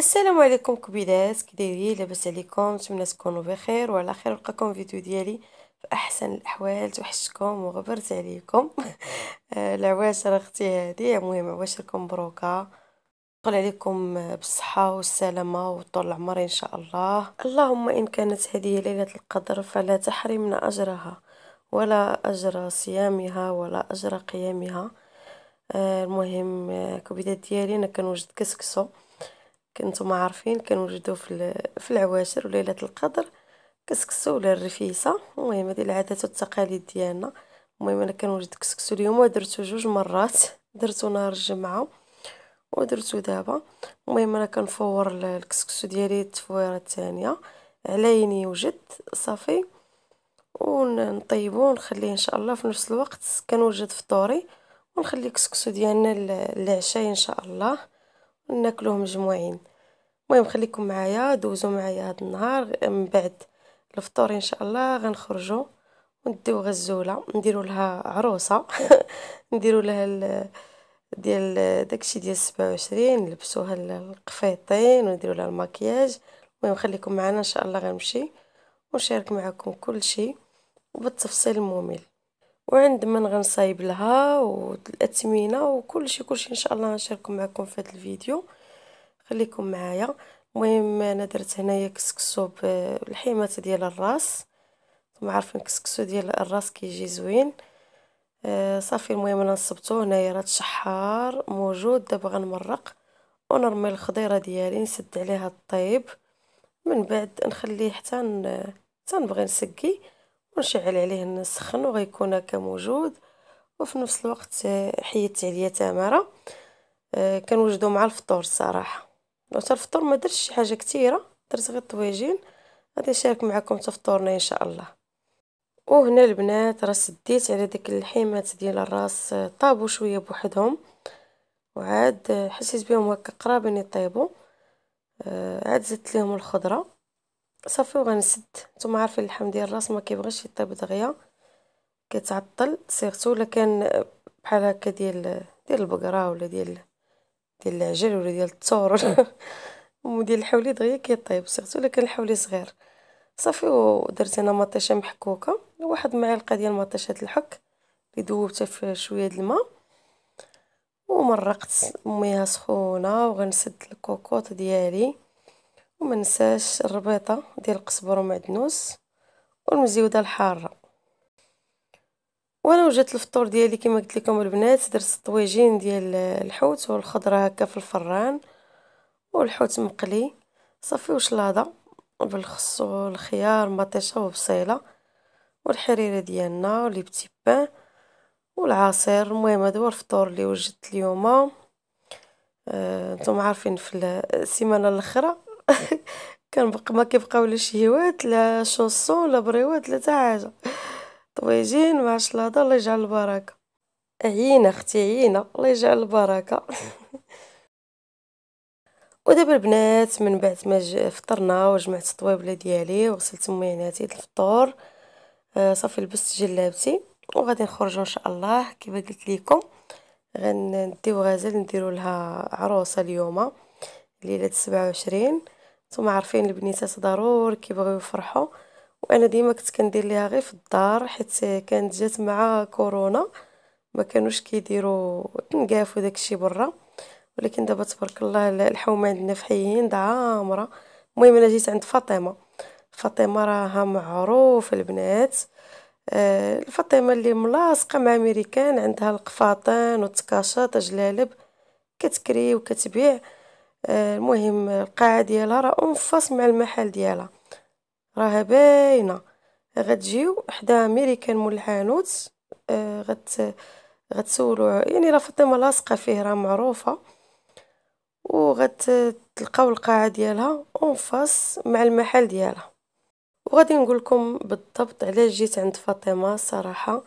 السلام عليكم كبيدات، كي دايرين؟ لاباس عليكم؟ نتمنى تكونوا بخير وعلى خير. نلقاكم فيديو ديالي في احسن الاحوال. توحشتكم وغبرت عليكم. العواشر اختي هذه، المهم عواشركم مبروكه، يدخل عليكم بالصحه والسلامه وطول العمر ان شاء الله. اللهم ان كانت هذه ليله القدر فلا تحرمنا اجرها ولا اجر صيامها ولا اجر قيامها. المهم كبيدات ديالي، انا كنوجد كسكسو، كنتم عارفين كنوجدو في العواشر وليلة القدر كسكسو ولا الرفيسة. المهم هذه العادات والتقاليد ديالنا. المهم انا كنوجد كسكسو اليوم ودرتو 2 مرات، درتو نهار الجمعة ودرتو دابا. المهم انا كنفور الكسكسو ديالي التفويره الثانيه على ين يوجد صافي، ونطيبو ونخليه ان شاء الله. في نفس الوقت كنوجد فطوري ونخلي الكسكسو ديالنا للعشاء ان شاء الله، ناكلوه مجموعين. المهم خليكم معايا، دوزوا معايا هذا النهار. من بعد الفطور ان شاء الله غنخرجوا ونديو غزوله، نديروا لها عروسه. نديروا لها ديال داكشي ديال 27، نلبسوها القفيطين ونديروا لها المكياج. المهم خليكم معنا ان شاء الله، غنمشي ونشارك معكم كل شيء وبالتفصيل الممل، وعند من غنصايب لها والاثمنه وكل شيء ان شاء الله غنشارككم معكم في هذا الفيديو. خليكم معايا. المهم انا درت هنايا كسكسو بالحيمات ديال الراس، نتوما عارفين كسكسو ديال الراس كيجي زوين. صافي المهم انا نصبتو هنايا، راه تشحار موجود. دابا غنمرق ونرمي الخضيره ديالي، نسد عليها الطيب، من بعد نخليه حتى نبغي نسقي ونشعل عليه نسخن وغيكون هكا موجود. وفي نفس الوقت حيدت عليا تماره. كنوجدو مع الفطور الصراحه. حتى الفطور ما درتش شي حاجه كثيره، درت غير الطويجين. غادي نشارك معكم حتى فطورنا ان شاء الله. وهنا البنات راه سديت على ديك اللحيمات ديال الراس، طابوا شويه بوحدهم وعاد حسيت بهم هكا قرابين يطيبوا. عاد زدت لهم الخضره صافي وغنسد. نتوما عارفين اللحم ديال الراس ما كيبغيش يطيب دغيا، كيتعطل سيرتو الا كان بحال هكا ديال البقره ولا ديال العجل ولا ديال الثور وديال الحولي دغيا كيطيب، سيرتو الا كان الحولي صغير. صافي ودرت انا مطيشه محكوكه، واحد معلقه ديال مطيشه الحك اللي دوبتها في شويه د الماء، ومرقت ميها سخونه. وغنسد الكوكوط ديالي، وما ننساش الربيطه ديال القزبر ومعدنوس والمزيوده الحاره. وانا وجدت الفطور ديالي كما قلت لكم البنات، درت الطويجين ديال الحوت والخضره هكا في الفران والحوت مقلي صافي، وشلاضه بالخس والخيار مطيشه وبصيله والحريره ديالنا ولي بتي بان والعصير. المهم هذا هو الفطور اللي وجدت اليوم. نتوما عارفين في السيمانه الاخرى كنبقى ما كيبقاو لا شهيوات لا شوصون لا بريوات لا حتى حاجه، طويجين مع شلاضه. الله يجعل البركه. عيينا اختي عيينا، الله يجعل البركه. ودابا البنات من بعد ما فطرنا وجمعت الطويبله ديالي وغسلت ميناتي الفطور، صافي لبست جلابتي وغادي نخرجوا ان شاء الله. كما قلت لكم غنديو غزال نديروا لها عروسه اليوم ليله 27. نتوما عارفين البنيتات ضروري كيبغيو يفرحوا، وانا ديما كنت كندير ليها غير في الدار حيت كانت جات مع كورونا ما كانوش كيديروا تنقافوا داكشي برا. ولكن دابا تبارك الله الحومه عندنا في حيين عامره. المهم انا جيت عند فاطمه. فاطمه راها معروف البنات، الفاطمه اللي ملاصقه مع امريكان، عندها القفاطين والتكاشط جلالب كتكري وكتبيع. المهم القاعه ديالها راه انفاس مع المحل ديالها، راها باينه. غتجيو حدا امريكان مول الحانوت، غتسولوا يعني راه فاطمه لاصقه فيه، راه معروفه. وغتلقاو القاعه ديالها اونفاس مع المحل ديالها. وغادي نقول لكم بالضبط علاش جيت عند فاطمه. صراحه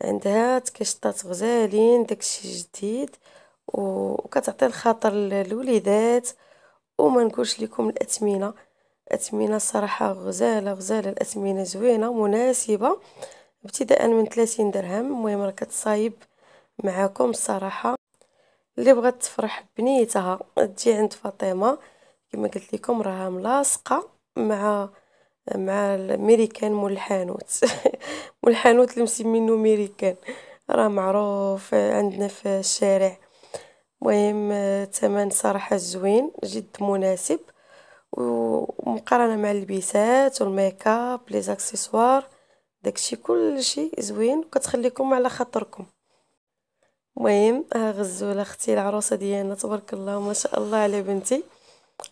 عندها تكشطات غزالين، داكشي جديد وكتعطي الخاطر للوليدات. وما نقولش لكم الاثمنه صراحه غزاله غزاله، الاثمنه زوينه مناسبه ابتداء من 30 درهم. المهم راه كتصايب معاكم الصراحه. اللي بغات تفرح بنيتها تجي عند فاطمه كما قلت لكم راها ملاصقه مع الميريكان مول الحانوت مول الحانوت اللي مسمينو ميريكان، راه معروف عندنا في الشارع. المهم الثمن صراحه زوين جد مناسب، ومقارنه مع اللبسات والميكاب لي زاكسيسوار داكشي كلشي زوين وكتخليكم على خاطركم. المهم ها غزوله اختي العروسه ديالنا تبارك الله ما شاء الله على بنتي،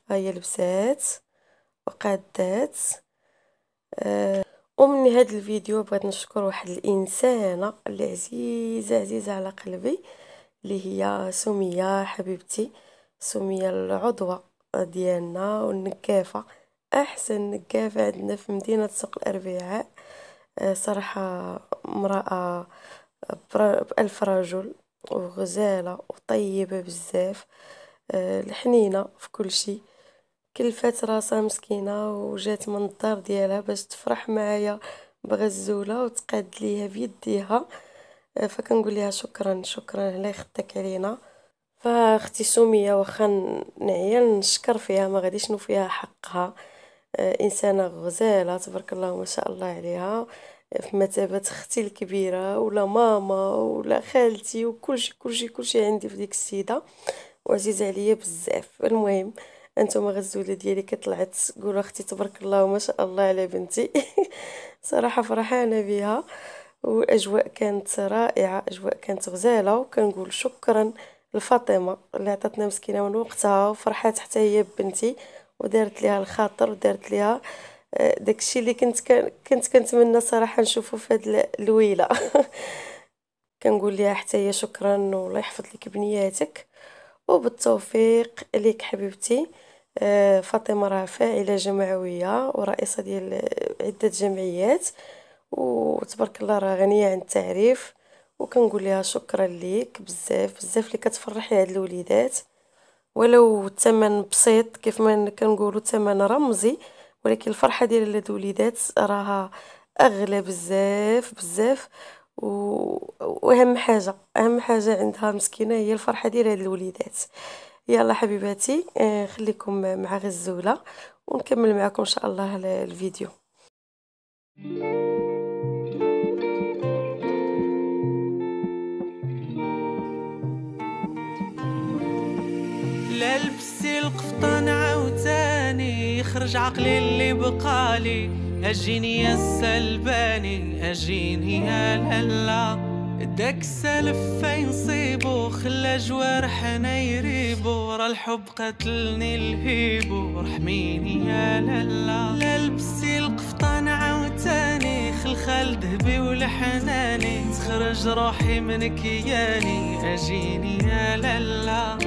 ها هي لبسات وقادات. ومن هذا الفيديو بغيت نشكر واحد الانسانه اللي عزيزه على قلبي، اللي هي سميه حبيبتي، سميه العضوه ديالنا والنكافه، احسن نكافه عندنا في مدينه سوق الاربعاء. صراحه امراه بألف رجل وغزاله وطيبه بزاف، الحنينه في كل شيء. كلفات راسها مسكينه وجات من الدار ديالها باش تفرح معايا بغزوله وتقاد ليها بيديها، فكنقول لها شكرا شكرا الله يخطيك علينا. فاختي سميه واخا نعيا نشكر فيها ما غاديش نوفيها حقها، انسانه غزاله تبارك الله ما شاء الله عليها، في مثابه اختي الكبيره ولا ماما ولا خالتي وكلشي عندي في ديك السيده، وعزيزه عليا بزاف. المهم انتم غزوله ديالي كطلعت قولوا اختي تبارك الله وما شاء الله على بنتي صراحه فرحانه بها، والاجواء كانت رائعه، اجواء كانت غزاله، وكنقول شكرا لفاطمه اللي عطاتنا مسكينه من وقتها وفرحات حتى هي ببنتي ودارت ليها الخاطر ودارت ليها داكشي اللي كنت كنتمنى صراحه نشوفه في هذه اللويله كنقول ليها حتى هي شكرا والله يحفظ لك بنياتك وبالتوفيق ليك حبيبتي. فاطمه راه فاعله جمعويه ورئيسه ديال عده جمعيات، وتبارك الله راه غنيه عن التعريف، وكنقول لها شكرا ليك بزاف بزاف اللي كتفرحي هاد الوليدات، ولو الثمن بسيط كيف ما كنقولوا الثمن رمزي، ولكن الفرحه ديال هاد الوليدات راها اغلى بزاف بزاف. واهم حاجه عندها مسكينه هي الفرحه ديال هاد الوليدات. يلا حبيباتي خليكم مع غزوله ونكمل معكم ان شاء الله الفيديو. لا لبسي القفطان عاوتاني يخرج عقلي اللي بقالي، اجيني يا السلباني اجيني يا لالا، داك السلف فين صيبو خلى جوارحنا يريبو، راه الحب قتلني الهيبو رحميني يا لالا. لا لبسي القفطان عاوتاني خلخال ذهبي ولحناني، تخرج روحي من كياني اجيني يا لالا،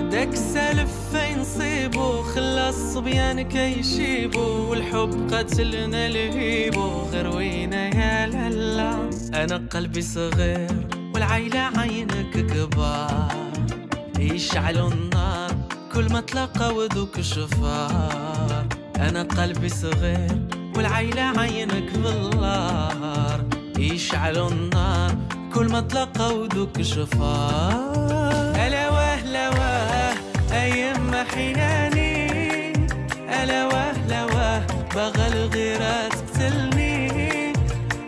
داك السلف فين صيبو خلى الصبيان كيشيبو، والحب قتلنا الهيبو غير وينا يا لالا. انا قلبي صغير والعيلة عينك كبار، يشعلوا النار كل ما تلاقاو ذوك شفار. انا قلبي صغير والعيلة عينك بالنار، يشعلوا النار كل ما تلاقاو ذوك شفار. ألا وهلا واه أيام ما حناني، ألا وهلا واه بغى الغيرة تقتلني،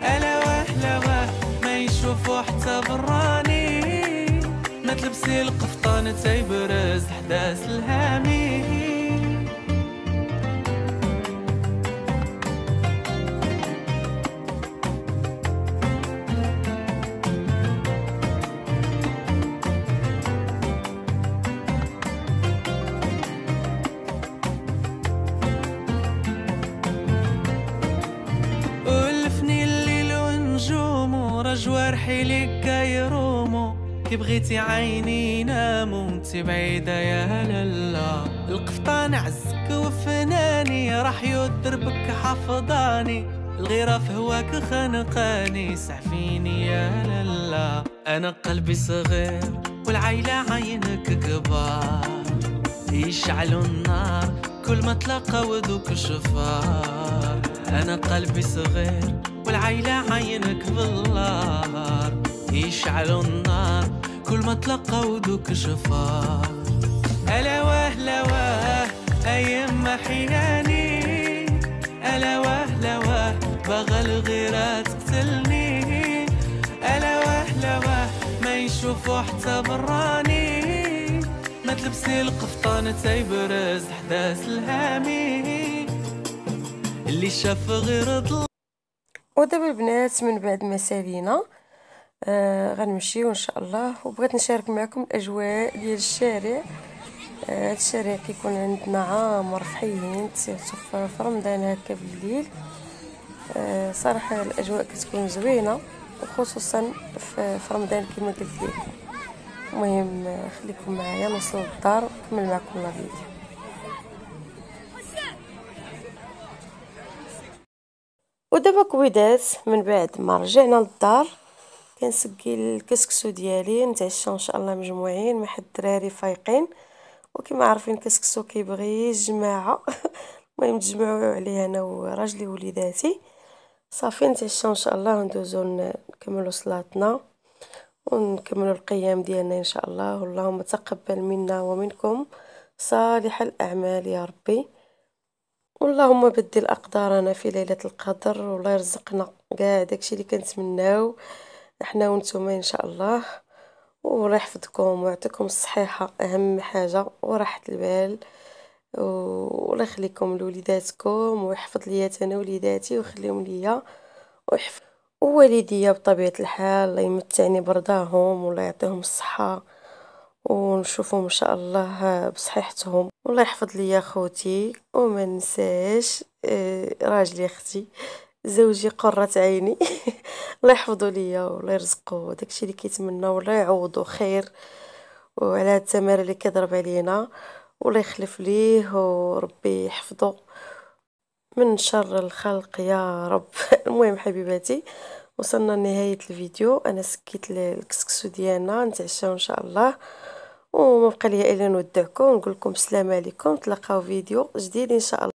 ألا وهلا واه ما يشوفوا حتى براني، ما تلبسي القفطان تيبرز حداس الهامي. جوارحي لك يرومو كي بغيتي عيني ينامو انتي بعيدة يا لالا. القفطان عزك وفناني راح يدربك حفظاني، الغيرة في هواك خنقاني سعفيني يا لالا. انا قلبي صغير والعيلة عينك كبار، يشعلوا النار كل ما تلاقاو ذوك شفار. انا قلبي صغير والعيلة عينك بالنار، يشعلوا النار كل ما تلقاو ذوك شفار. ألا وهلا واه أيام حياني. ألا وهلا واه باغا الغيرة تقتلني. ألا وهلا واه ما يشوفو حتى براني. ما تلبسي القفطان تيبرز حداس الهامي اللي شاف غير ضل. ودابا البنات من بعد ما سالينا غنمشيو ان شاء الله، وبغيت نشارك معكم الاجواء ديال الشارع. هاد الشارع كيكون عندنا عامر في حيين، سيرتو في رمضان هكا بالليل. صراحه الاجواء كتكون زوينه، وخصوصا في رمضان كما قلت لكم. المهم خليكم معايا نوصلوا للدار ونكمل معكم لا فيديو. ودابا كويدات من بعد ما رجعنا للدار كنسقي الكسكسو ديالي، نتعشى ان شاء الله مجموعين مع حد الدراري فايقين. وكما عارفين الكسكسو كيبغي الجماعه المهم تجمعوا عليه انا وراجلي ووليداتي. صافي نتعشى ان شاء الله وندوزو نكملوا صلاتنا ونكملوا القيام ديالنا ان شاء الله. اللهم تقبل منا ومنكم صالح الاعمال يا ربي. اللهم بدل اقدارنا في ليله القدر، والله يرزقنا كاع داكشي اللي كنتمناو احنا وانتم ان شاء الله. والله يحفظكم ويعطيكم الصحيحه اهم حاجه وراحه البال، والله يخليكم لوليداتكم ويحفظ لي انا وليداتي ويخليهم ليا ويحفظ ووالديا بطبيعه الحال. الله يمتعني برضاهم والله يعطيهم الصحه ونشوفهم ان شاء الله بصحيحتهم. والله يحفظ لي خوتي وما ننساش راجلي اختي زوجي قرة عيني الله يحفظه ليا والله يرزقه داكشي اللي كيتمنى والله يعوضه خير، وعلى هاد التماره اللي كيضرب علينا والله يخلف ليه وربي يحفظه من شر الخلق يا رب. المهم حبيباتي وصلنا لنهايه الفيديو. انا سكيت الكسكسو ديالنا نتعشاو ان شاء الله، وما بقى لي الا نودعكم ونقول لكم السلام عليكم. تلاقاو فيديو جديد ان شاء الله.